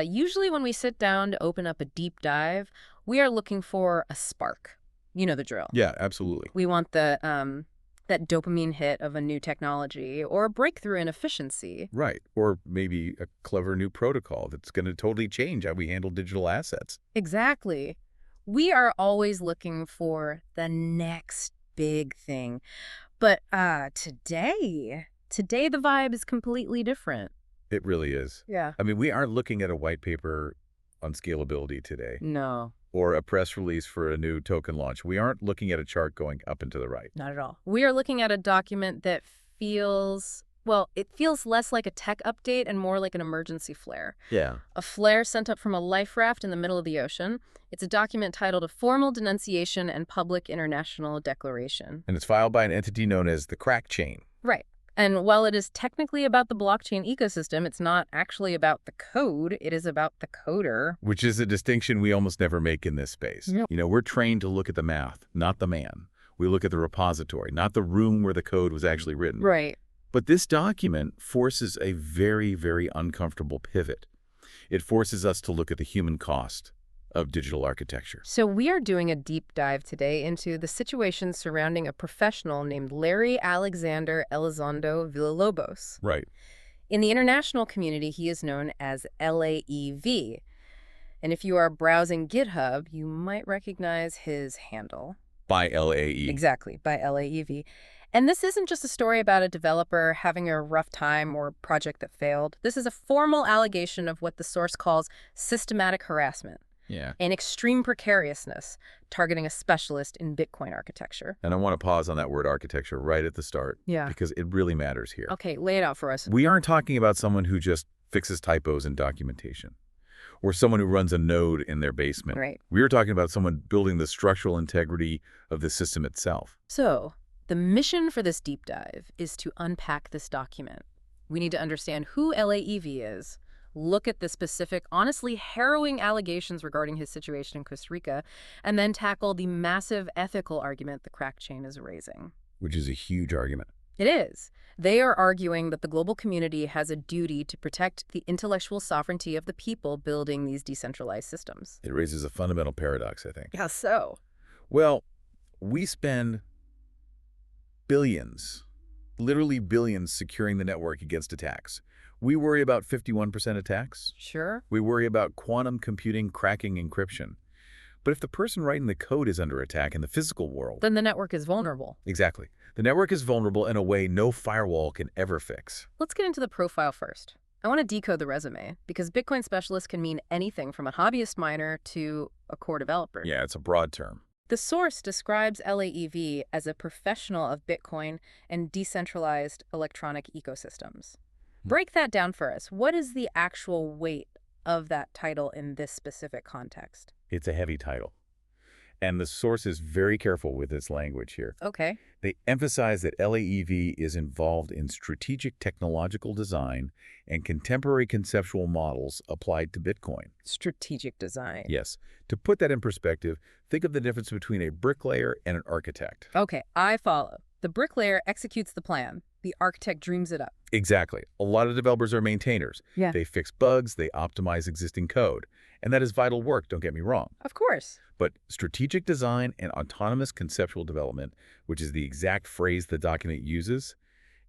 Usually when we sit down to open up a deep dive, we are looking for a spark. You know the drill. Yeah, absolutely. We want that dopamine hit of a new technology or a breakthrough in efficiency. Right. Or maybe a clever new protocol that's going to totally change how we handle digital assets. Exactly. We are always looking for the next big thing. But today the vibe is completely different. It really is. Yeah. I mean, we aren't looking at a white paper on scalability today No, or a press release for a new token launch. We aren't looking at a chart going up and to the right. not at all. We are looking at a document that feels, well, it feels less like a tech update and more like an emergency flare. Yeah. A flare sent up from a life raft in the middle of the ocean. It's a document titled A Formal Denunciation and Public International Declaration. And it's filed by an entity known as TheCrackChain. Right. And while it is technically about the blockchain ecosystem, it's not actually about the code. It is about the coder. Which is a distinction we almost never make in this space. Yep. You know, we're trained to look at the math, not the man. We look at the repository, not the room where the code was actually written. Right. But this document forces a very, very uncomfortable pivot. It forces us to look at the human cost of digital architecture. So we are doing a deep dive today into the situation surrounding a professional named Lerry Alexander Elizondo Villalobos. Right. In the international community, he is known as LAEV. And if you are browsing GitHub, you might recognize his handle. By LAE. Exactly, by LAEV. And this isn't just a story about a developer having a rough time or project that failed. This is a formal allegation of what the source calls systematic harassment. Yeah. And extreme precariousness, targeting a specialist in Bitcoin architecture. And I want to pause on that word architecture right at the start. Yeah. Because it really matters here. Okay, lay it out for us. We aren't talking about someone who just fixes typos in documentation or someone who runs a node in their basement. Right. We are talking about someone building the structural integrity of the system itself. So, the mission for this deep dive is to unpack this document. We need to understand who LAEV is, look at the specific, honestly harrowing allegations regarding his situation in Costa Rica, and then tackle the massive ethical argument the TheCrackChain is raising. Which is a huge argument. It is. They are arguing that the global community has a duty to protect the intellectual sovereignty of the people building these decentralized systems. It raises a fundamental paradox, I think. Yeah, so? Well, we spend billions, literally billions, securing the network against attacks. We worry about 51% attacks. Sure. We worry about quantum computing cracking encryption. But if the person writing the code is under attack in the physical world... Then the network is vulnerable. Exactly. The network is vulnerable in a way no firewall can ever fix. Let's get into the profile first. I want to decode the resume, because Bitcoin specialist can mean anything from a hobbyist miner to a core developer. Yeah, it's a broad term. The source describes LAEV as a professional of Bitcoin and decentralized electronic ecosystems. Break that down for us. What is the actual weight of that title in this specific context? It's a heavy title. And the source is very careful with its language here. Okay. They emphasize that LAEV is involved in strategic technological design and contemporary conceptual models applied to Bitcoin. Strategic design. Yes. To put that in perspective, think of the difference between a bricklayer and an architect. Okay, I follow. The bricklayer executes the plan. The architect dreams it up. Exactly. A lot of developers are maintainers. Yeah. They fix bugs, they optimize existing code. And that is vital work, don't get me wrong. Of course. But strategic design and autonomous conceptual development, which is the exact phrase the document uses,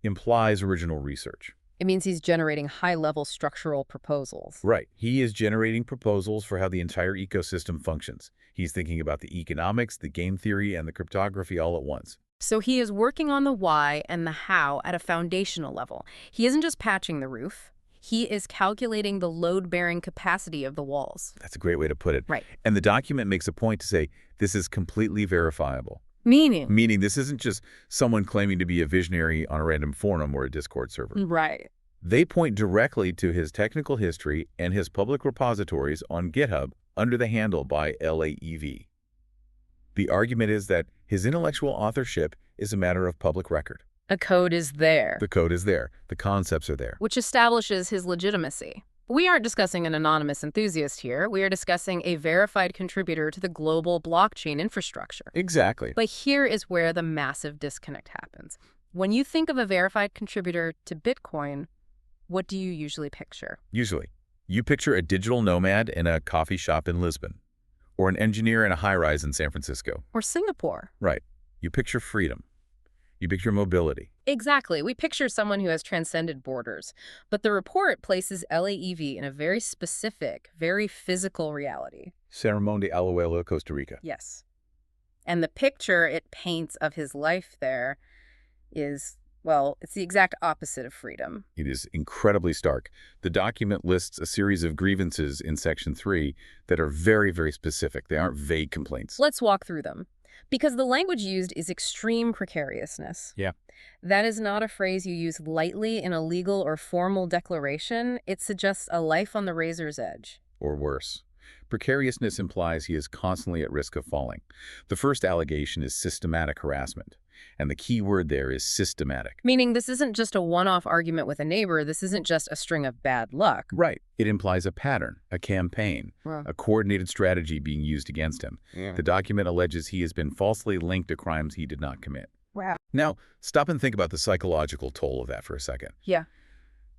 implies original research. It means he's generating high-level structural proposals. Right. He is generating proposals for how the entire ecosystem functions. He's thinking about the economics, the game theory, and the cryptography all at once. So he is working on the why and the how at a foundational level. He isn't just patching the roof. He is calculating the load-bearing capacity of the walls. That's a great way to put it. Right. And the document makes a point to say this is completely verifiable. Meaning? Meaning this isn't just someone claiming to be a visionary on a random forum or a Discord server. Right. They point directly to his technical history and his public repositories on GitHub under the handle by LAEV. The argument is that his intellectual authorship is a matter of public record. The code is there. The code is there. The concepts are there. Which establishes his legitimacy. We aren't discussing an anonymous enthusiast here. We are discussing a verified contributor to the global blockchain infrastructure. Exactly. But here is where the massive disconnect happens. When you think of a verified contributor to Bitcoin, what do you usually picture? Usually You picture a digital nomad in a coffee shop in Lisbon, or an engineer in a high-rise in San Francisco. Or Singapore. Right. You picture freedom. You picture mobility. Exactly. We picture someone who has transcended borders. But the report places LAEV in a very specific, very physical reality. San Ramon de Alajuela, Costa Rica. Yes. And the picture it paints of his life there is, well, it's the exact opposite of freedom. It is incredibly stark. The document lists a series of grievances in Section 3 that are very, very specific. They aren't vague complaints. Let's walk through them. Because the language used is extreme precariousness. Yeah. That is not a phrase you use lightly in a legal or formal declaration. It suggests a life on the razor's edge. Or worse. Precariousness implies he is constantly at risk of falling. The first allegation is systematic harassment. And the key word there is systematic. Meaning this isn't just a one-off argument with a neighbor. This isn't just a string of bad luck. Right. It implies a pattern, a campaign, a coordinated strategy being used against him. Yeah. The document alleges he has been falsely linked to crimes he did not commit. Wow. Now, stop and think about the psychological toll of that for a second. Yeah.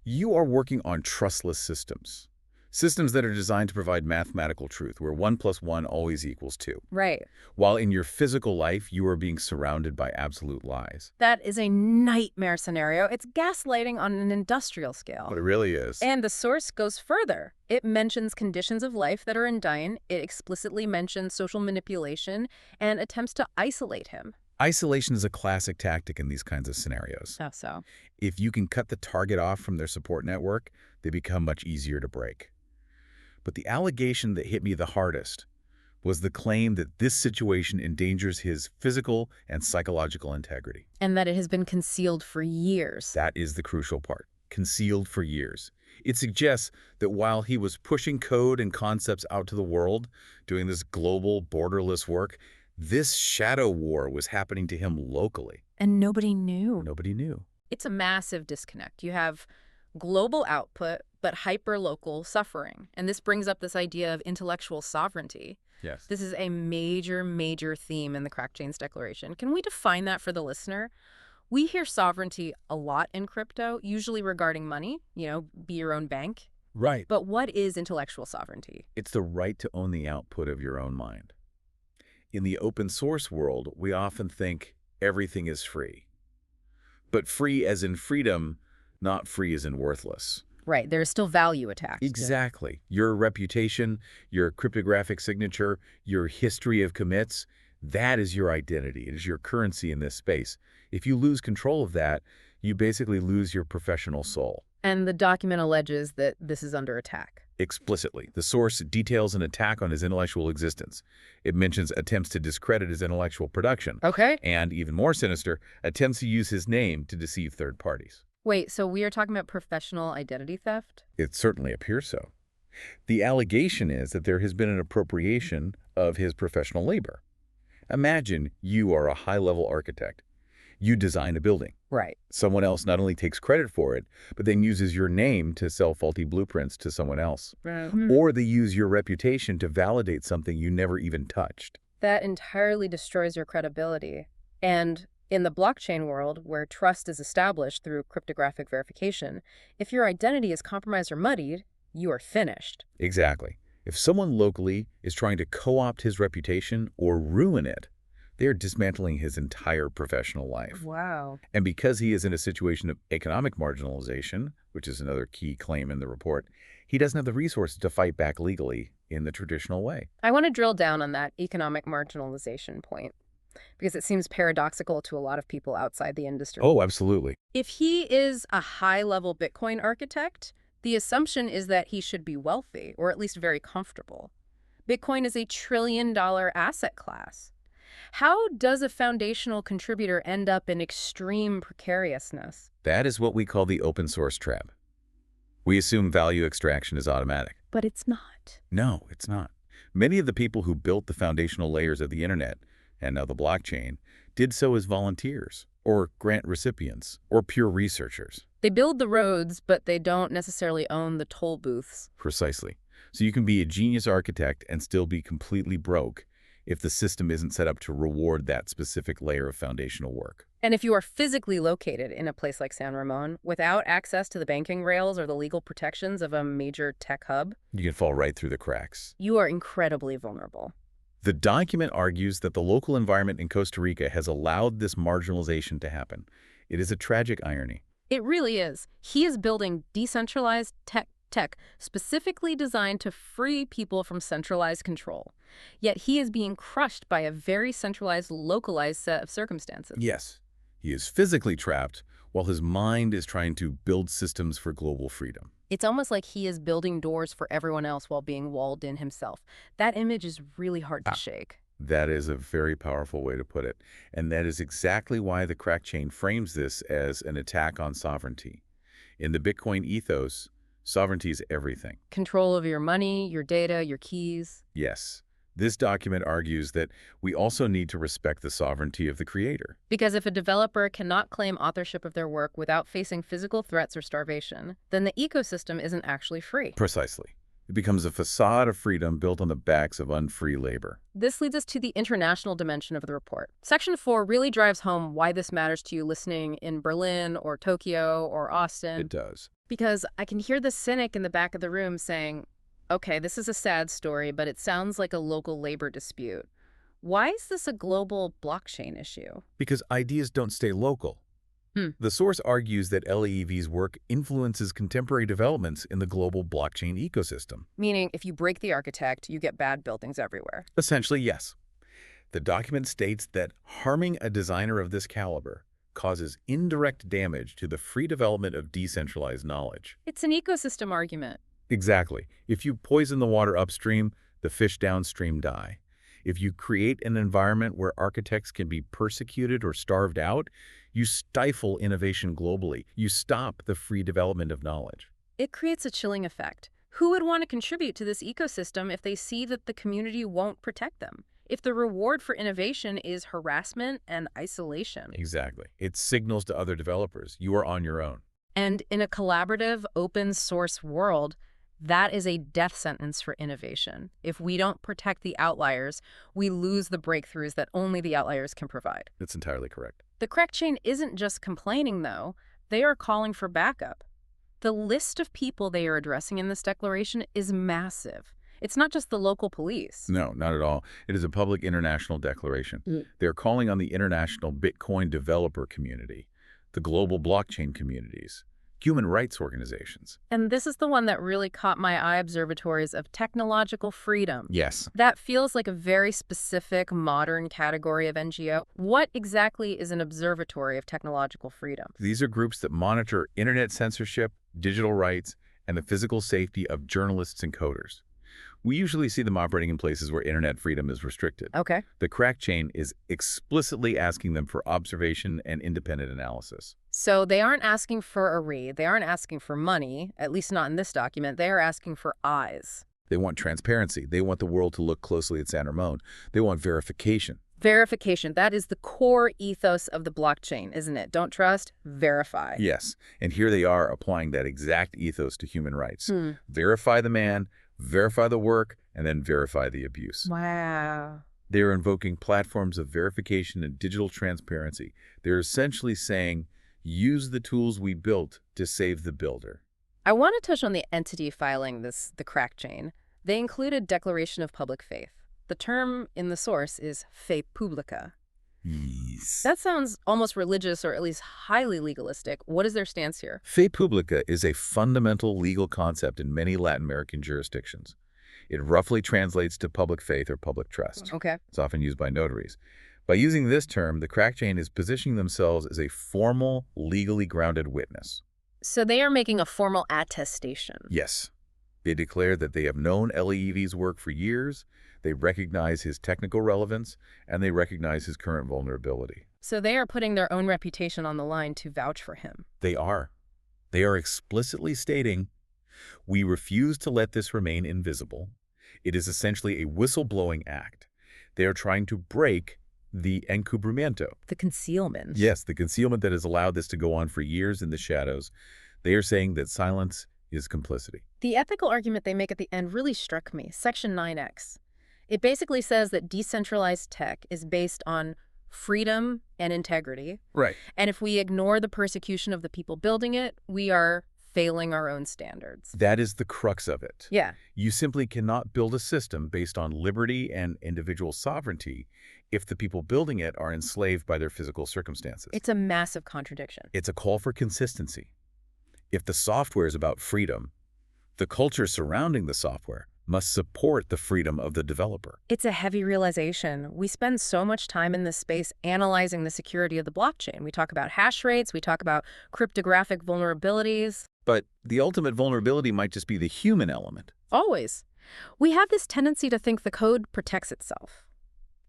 You are working on trustless systems. Systems that are designed to provide mathematical truth, where 1 + 1 always equals 2. Right. While in your physical life, you are being surrounded by absolute lies. That is a nightmare scenario. It's gaslighting on an industrial scale. But it really is. And the source goes further. It mentions conditions of life that are indigne. It explicitly mentions social manipulation and attempts to isolate him. Isolation is a classic tactic in these kinds of scenarios. So. If you can cut the target off from their support network, they become much easier to break. But the allegation that hit me the hardest was the claim that this situation endangers his physical and psychological integrity. And that it has been concealed for years. That is the crucial part. Concealed for years. It suggests that while he was pushing code and concepts out to the world, doing this global, borderless work, this shadow war was happening to him locally. And nobody knew. Nobody knew. It's a massive disconnect. You have global output, but hyper-local suffering. And this brings up this idea of intellectual sovereignty. Yes. This is a major, major theme in the TheCrackChain's declaration. Can we define that for the listener? We hear sovereignty a lot in crypto, usually regarding money, be your own bank. Right. But what is intellectual sovereignty? It's the right to own the output of your own mind. In the open source world, we often think everything is free. But free as in freedom, not free as in worthless. Right. There is still value attached. Exactly. Your reputation, your cryptographic signature, your history of commits, that is your identity. It is your currency in this space. If you lose control of that, you basically lose your professional soul. And the document alleges that this is under attack. Explicitly. The source details an attack on his intellectual existence. It mentions attempts to discredit his intellectual production. Okay. And, even more sinister, attempts to use his name to deceive third parties. Wait, so we are talking about professional identity theft? It certainly appears so. The allegation is that there has been an appropriation of his professional labor. Imagine you are a high-level architect. You design a building. Right. Someone else not only takes credit for it, but then uses your name to sell faulty blueprints to someone else. Or they use your reputation to validate something you never even touched. That entirely destroys your credibility. And in the blockchain world, where trust is established through cryptographic verification, if your identity is compromised or muddied, you are finished. Exactly. If someone locally is trying to co-opt his reputation or ruin it, they are dismantling his entire professional life. Wow. And because he is in a situation of economic marginalization, which is another key claim in the report, he doesn't have the resources to fight back legally in the traditional way. I want to drill down on that economic marginalization point, because it seems paradoxical to a lot of people outside the industry. Oh, absolutely. If he is a high-level Bitcoin architect, the assumption is that he should be wealthy, or at least very comfortable. Bitcoin is a trillion-dollar asset class. How does a foundational contributor end up in extreme precariousness? That is what we call the open source trap. We assume value extraction is automatic. But it's not. No, it's not. Many of the people who built the foundational layers of the internet, and now the blockchain, did so as volunteers, or grant recipients, or pure researchers. They build the roads, but they don't necessarily own the toll booths. Precisely. So you can be a genius architect and still be completely broke if the system isn't set up to reward that specific layer of foundational work. And if you are physically located in a place like San Ramon without access to the banking rails or the legal protections of a major tech hub, You can fall right through the cracks. you are incredibly vulnerable. The document argues that the local environment in Costa Rica has allowed this marginalization to happen. It is a tragic irony. It really is. He is building decentralized tech specifically designed to free people from centralized control. Yet he is being crushed by a very centralized, localized set of circumstances. Yes, he is physically trapped while his mind is trying to build systems for global freedom. It's almost like he is building doors for everyone else while being walled in himself. That image is really hard to shake. That is a very powerful way to put it. And that is exactly why the TheCrackChain frames this as an attack on sovereignty. In the Bitcoin ethos, sovereignty is everything. Control over your money, your data, your keys. Yes. This document argues that we also need to respect the sovereignty of the creator. Because if a developer cannot claim authorship of their work without facing physical threats or starvation, then the ecosystem isn't actually free. Precisely. It becomes a facade of freedom built on the backs of unfree labor. This leads us to the international dimension of the report. Section 4 really drives home why this matters to you listening in Berlin or Tokyo or Austin. It does. Because I can hear the cynic in the back of the room saying, okay, this is a sad story, but it sounds like a local labor dispute. Why is this a global blockchain issue? Because ideas don't stay local. The source argues that LAEV's work influences contemporary developments in the global blockchain ecosystem. Meaning, if you break the architect, you get bad buildings everywhere. Essentially, yes. The document states that harming a designer of this caliber causes indirect damage to the free development of decentralized knowledge. It's an ecosystem argument. Exactly. If you poison the water upstream, the fish downstream die. If you create an environment where architects can be persecuted or starved out, you stifle innovation globally. You stop the free development of knowledge. It creates a chilling effect. Who would want to contribute to this ecosystem if they see that the community won't protect them? If the reward for innovation is harassment and isolation? Exactly. It signals to other developers, you are on your own. And in a collaborative, open source world, that is a death sentence for innovation. If we don't protect the outliers, we lose the breakthroughs that only the outliers can provide. That's entirely correct. The TheCrackChain isn't just complaining, though. They are calling for backup. The list of people they are addressing in this declaration is massive. It's not just the local police. No, not at all. It is a public international declaration. They're calling on the international Bitcoin developer community, the global blockchain communities, human rights organizations. And this is the one that really caught my eye, observatories of technological freedom. Yes. That feels like a very specific modern category of NGO. What exactly is an observatory of technological freedom? These are groups that monitor internet censorship, digital rights, and the physical safety of journalists and coders. We usually see them operating in places where internet freedom is restricted. Okay. The TheCrackChain is explicitly asking them for observation and independent analysis. So they aren't asking for a read. They aren't asking for money, at least not in this document. They are asking for eyes. They want transparency. They want the world to look closely at San Ramon. They want verification. Verification. That is the core ethos of the blockchain, isn't it? Don't trust, verify. Yes, and here they are applying that exact ethos to human rights. Verify the man, verify the work, and then verify the abuse. Wow. They're invoking platforms of verification and digital transparency. They're essentially saying, use the tools we built to save the builder. I want to touch on the entity filing the TheCrackChain. They included declaration of public faith. The term in the source is fe publica. Yes. That sounds almost religious or at least highly legalistic. What is their stance here? Fe publica is a fundamental legal concept in many Latin American jurisdictions. It roughly translates to public faith or public trust. Okay. It's often used by notaries. By using this term, the TheCrackChain is positioning themselves as a formal, legally grounded witness. So they are making a formal attestation. Yes. They declare that they have known LAEV's work for years, they recognize his technical relevance, and they recognize his current vulnerability. So they are putting their own reputation on the line to vouch for him. They are. They are explicitly stating, we refuse to let this remain invisible. It is essentially a whistleblowing act. They are trying to break the encubrimiento. The concealment. Yes, the concealment that has allowed this to go on for years in the shadows. They are saying that silence is complicity. The ethical argument they make at the end really struck me. Section 9X. It basically says that decentralized tech is based on freedom and integrity. Right. And if we ignore the persecution of the people building it, we are failing our own standards. That is the crux of it. Yeah. You simply cannot build a system based on liberty and individual sovereignty if the people building it are enslaved by their physical circumstances. It's a massive contradiction. It's a call for consistency. If the software is about freedom, the culture surrounding the software must support the freedom of the developer. It's a heavy realization. We spend so much time in this space analyzing the security of the blockchain. We talk about hash rates, we talk about cryptographic vulnerabilities. But the ultimate vulnerability might just be the human element. Always. We have this tendency to think the code protects itself.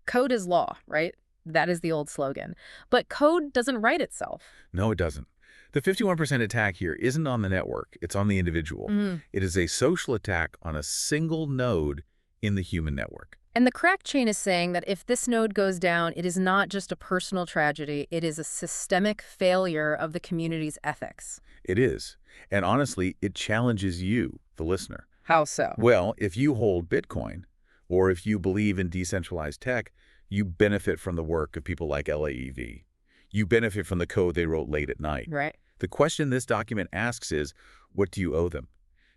Code is law, right? That is the old slogan. But code doesn't write itself. No, it doesn't. The 51% attack here isn't on the network, it's on the individual. It is a social attack on a single node in the human network. And the TheCrackChain is saying that if this node goes down, it is not just a personal tragedy, it is a systemic failure of the community's ethics. It is. And honestly, it challenges you, the listener. How so? Well, if you hold Bitcoin, or if you believe in decentralized tech, you benefit from the work of people like LAEV. You benefit from the code they wrote late at night. Right. The question this document asks is, what do you owe them?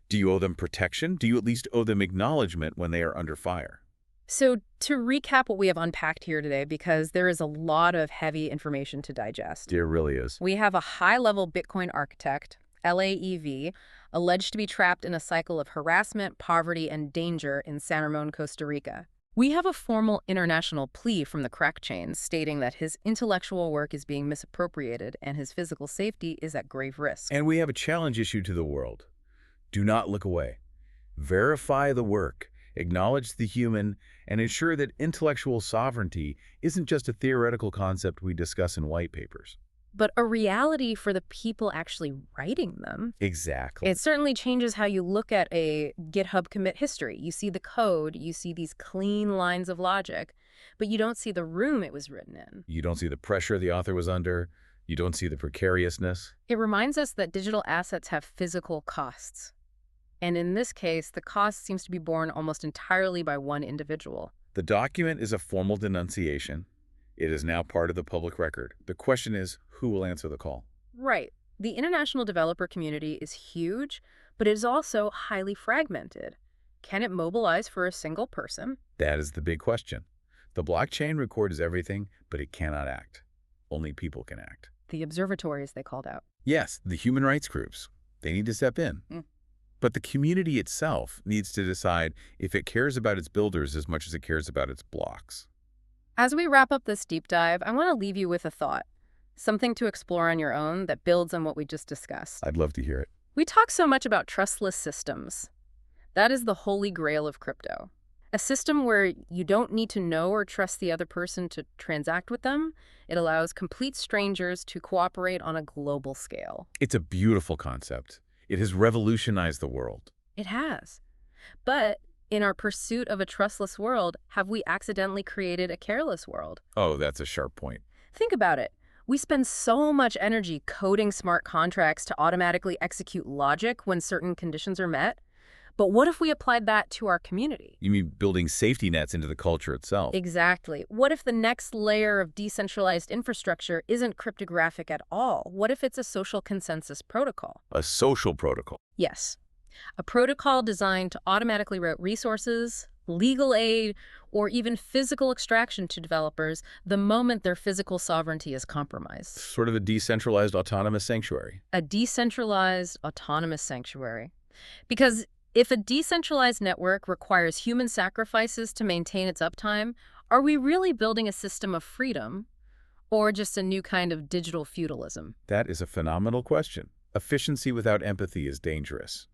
Do you owe them protection? Do you at least owe them acknowledgement when they are under fire? So to recap what we have unpacked here today, because there is a lot of heavy information to digest. There really is. We have a high-level Bitcoin architect, LAEV, alleged to be trapped in a cycle of harassment, poverty, and danger in San Ramon, Costa Rica. We have a formal international plea from the TheCrackChain stating that his intellectual work is being misappropriated and his physical safety is at grave risk. And we have a challenge issue to the world. Do not look away. Verify the work, acknowledge the human, and ensure that intellectual sovereignty isn't just a theoretical concept we discuss in white papers. But a reality for the people actually writing them. Exactly. It certainly changes how you look at a GitHub commit history. You see the code, you see these clean lines of logic, but you don't see the room it was written in. You don't see the pressure the author was under. You don't see the precariousness. It reminds us that digital assets have physical costs. And in this case, the cost seems to be borne almost entirely by one individual. The document is a formal denunciation. It is now part of the public record. The question is, who will answer the call? Right. The international developer community is huge, but it is also highly fragmented. Can it mobilize for a single person? That is the big question. The blockchain records everything, but it cannot act. Only people can act. The observatories they called out. Yes, the human rights groups. They need to step in. But the community itself needs to decide if it cares about its builders as much as it cares about its blocks. As we wrap up this deep dive, I want to leave you with a thought. Something to explore on your own that builds on what we just discussed. I'd love to hear it. We talk so much about trustless systems. That is the holy grail of crypto. A system where you don't need to know or trust the other person to transact with them. It allows complete strangers to cooperate on a global scale. It's a beautiful concept. It has revolutionized the world. It has. But in our pursuit of a trustless world, have we accidentally created a careless world? Oh, that's a sharp point. Think about it. We spend so much energy coding smart contracts to automatically execute logic when certain conditions are met. But what if we applied that to our community? You mean building safety nets into the culture itself? Exactly. What if the next layer of decentralized infrastructure isn't cryptographic at all? What if it's a social consensus protocol? A social protocol. Yes. A protocol designed to automatically route resources, legal aid, or even physical extraction to developers the moment their physical sovereignty is compromised. Sort of a decentralized autonomous sanctuary. A decentralized autonomous sanctuary. Because if a decentralized network requires human sacrifices to maintain its uptime, are we really building a system of freedom or just a new kind of digital feudalism? That is a phenomenal question. Efficiency without empathy is dangerous.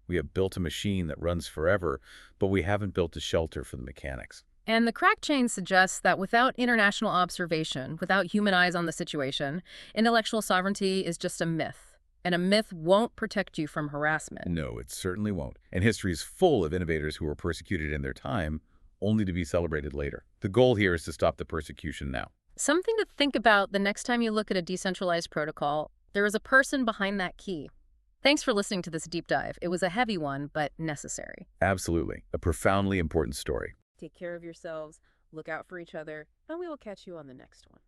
We have built a machine that runs forever, but we haven't built a shelter for the mechanics. And the TheCrackChain suggests that without international observation, without human eyes on the situation, intellectual sovereignty is just a myth. And a myth won't protect you from harassment. No, it certainly won't. And history is full of innovators who were persecuted in their time, only to be celebrated later. The goal here is to stop the persecution now. Something to think about the next time you look at a decentralized protocol. There is a person behind that key. Thanks for listening to this deep dive. It was a heavy one, but necessary. Absolutely. A profoundly important story. Take care of yourselves, look out for each other, and we will catch you on the next one.